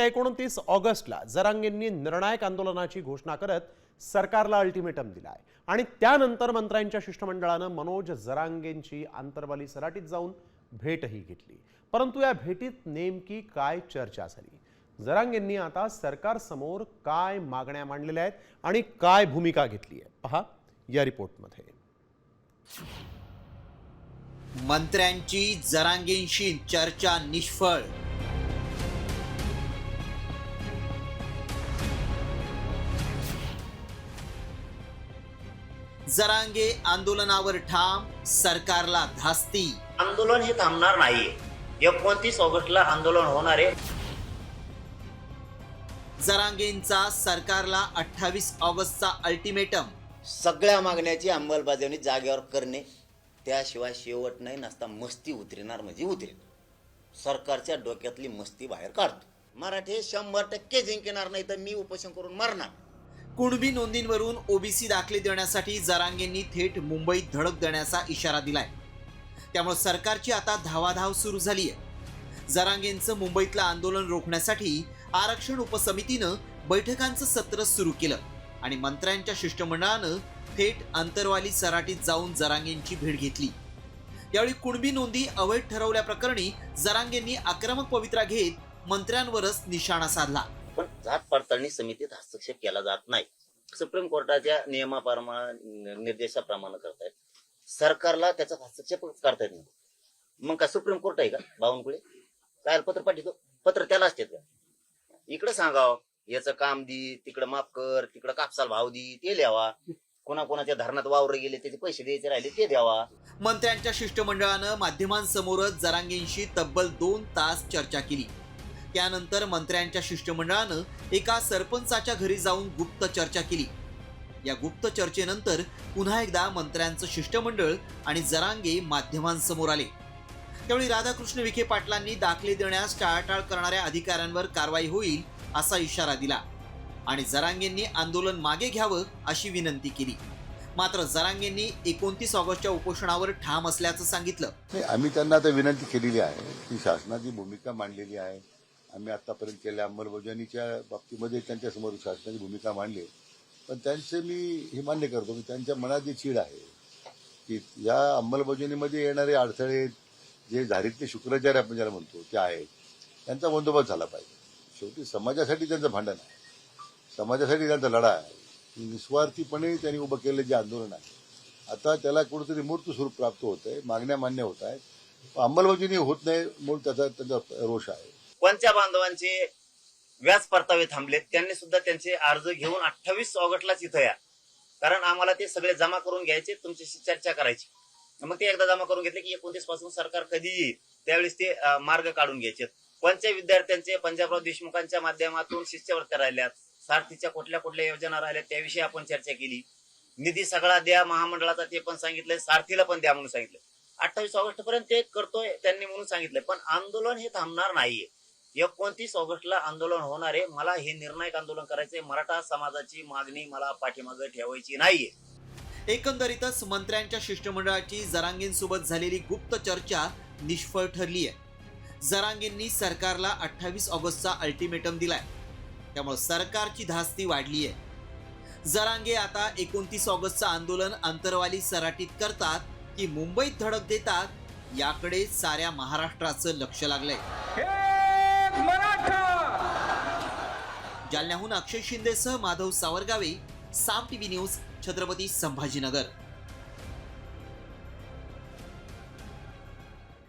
येत्या 29 ऑगस्टला जरांगेंनी निर्णायक आंदोलनाची घोषणा करत सरकारला अल्टिमेटम दिलाय आणि त्यानंतर मंत्र्यांच्या शिष्टमंडळानं मनोज जरांगेंची आंतरवाली सराटीत जाऊन भेटही घेतली। परंतु या भेटीत नेमकी काय चर्चा झाली, जरांगेंनी आता सरकारसमोर काय मागण्या मांडलेल्या आहेत आणि काय भूमिका घेतली आहे, पहा या रिपोर्टमध्ये। मंत्र्यांची जरांगेंशी चर्चा निष्फळ। जरांगे आंदोलनावर ठाम, सरकारला धास्ती। आंदोलन हे थांबणार नाहीये। 29 ऑगस्टला आंदोलन होणार आहे। जरांगेंचा सरकारला 28 ऑगस्टचा अल्टिमेटम। सगळ्या मागण्याची अंमलबजावणी जागेवर करणे, त्याशिवाय शेवट नाही नसता मस्ती उतरणार म्हणजे उतरेल। सरकारच्या डोक्यातली मस्ती बाहेर काढतो। मराठी 100% जिंकणार नाही तर मी उपोषण करून मरणार। कुणबी नोंदींवरून ओबीसी दाखले देण्यासाठी जरांगेंनी थेट मुंबईत धडक देण्याचा इशारा दिलाय। त्यामुळे सरकारची आता धावाधाव सुरू झाली आहे। जरांगेंचं मुंबईतलं आंदोलन रोखण्यासाठी आरक्षण उपसमितीनं बैठकांचं सत्र सुरू केलं आणि मंत्र्यांच्या शिष्टमंडळानं थेट अंतरवाली सराटीत जाऊन जरांगेंची भेट घेतली। यावेळी कुणबी नोंदी अवैध ठरवल्याप्रकरणी जरांगेंनी आक्रमक पवित्रा घेत मंत्र्यांवरच निशाणा साधला। पण जात पडताळणी समितीत हस्तक्षेप केला जात नाही, सुप्रीम कोर्टाच्या नियमाप्रमाणे निर्देशाप्रमाणे करतायत। सरकारला त्याचा हस्तक्षेप करता येत नाही। मग का सुप्रीम कोर्ट आहे का बावनकुळे? काय पत्र पाठवतो, पत्र त्याला असते का? इकडे सांगाव याचं काम दी, तिकडे माफ कर, तिकडे कापसाला भाव दी, ते लिहावा। कोणाकोणाच्या धरणात वावर गेले त्याचे पैसे द्यायचे राहिले ते द्यावा। मंत्र्यांच्या शिष्टमंडळानं माध्यमांसमोरच जरांगेंशी तब्बल 2 तास चर्चा केली। त्यानंतर मंत्र्यांच्या शिष्टमंडळानं एका सरपंचाच्या घरी जाऊन गुप्त चर्चा केली। या गुप्त चर्चेनंतर पुन्हा एकदा मंत्र्यांचं शिष्टमंडळ आणि जरांगे माध्यमांसमोर आले। त्यावेळी राधाकृष्ण विखे पाटलांनी दाखले देण्यास टाळाटाळ करणाऱ्या अधिकाऱ्यांवर कारवाई होईल असा इशारा दिला आणि जरांगेंनी आंदोलन मागे घ्यावं अशी विनंती केली। मात्र जरांगेंनी 29 ऑगस्टच्या उपोषणावर ठाम असल्याचं सांगितलं। आम्ही त्यांना आता विनंती केलेली आहे की शासनाची भूमिका मांडलेली आहे। आम्ही आतापर्यंत केल्या अंमलबजावणीच्या बाबतीमध्ये त्यांच्यासमोर शासनाची भूमिका मांडली, पण त्यांचे मी हे मान्य करतो की त्यांच्या मनात जी चीड आहे की या अंमलबजावणीमध्ये येणारे अडथळे जे झारीतले शुक्राचार्य आपण ज्याला म्हणतो ते आहेत, त्यांचा बंदोबस्त झाला पाहिजे। शेवटी समाजासाठी त्यांचं भांडण आहे, समाजासाठी त्यांचा लढा आहे। निस्वार्थीपणे त्यांनी उभं केलेलं जे आंदोलन आहे आता त्याला कुठेतरी मूर्त स्वरूप प्राप्त होत आहे, मागण्या मान्य होत आहेत, अंमलबजावणी होत नाही म्हणून त्यांचा रोष आहे। कोणत्या बांधवांचे व्याज परतावे थांबलेत त्यांनी सुद्धा त्यांचे अर्ज घेऊन 28 ऑगस्टलाच इथं या, कारण आम्हाला ते सगळे जमा करून घ्यायचे, तुमच्याशी चर्चा करायची। मग ते एकदा जमा करून घेतले की 29 पासून सरकार कधी येईल त्यावेळेस ते मार्ग काढून घ्यायचे। कोणत्या विद्यार्थ्यांचे पंजाबराव देशमुखांच्या माध्यमातून शिष्यवृत्त्या राहिल्यात, सारथीच्या कुठल्या कुठल्या योजना राहिल्यात त्याविषयी आपण चर्चा केली। निधी सगळा द्या महामंडळाचा ते पण सांगितलंय, सारथीला पण द्या म्हणून सांगितलं। 28 ऑगस्ट पर्यंत ते करतोय त्यांनी म्हणून सांगितलंय, पण आंदोलन हे थांबणार नाहीये। 29 ऑगस्टला आंदोलन होणार आहे। मला हे निर्णायक आंदोलन करायचंय। मराठा समाजाची मागणी मला पाठीमागे ठेवायची नाहीये। एकंदरीतच मंत्र्यांच्या शिष्टमंडळाची जरांगेंसोबत झालेली गुप्त चर्चा निष्फळ ठरली आहे। जरांगेंनी सरकारला 28 ऑगस्टचा अल्टिमेटम दिलाय, त्यामुळे सरकारची धास्ती वाढली आहे। जरांगे आता 29 ऑगस्टचं आंदोलन अंतरवाली सराटीत करतात की मुंबईत धडक देतात, याकडे साऱ्या महाराष्ट्राचं लक्ष लागलंय। जालन्याहून अक्षय शिंदेसह माधव सावरगावे, साम टीव्ही न्यूज, छत्रपती संभाजीनगर।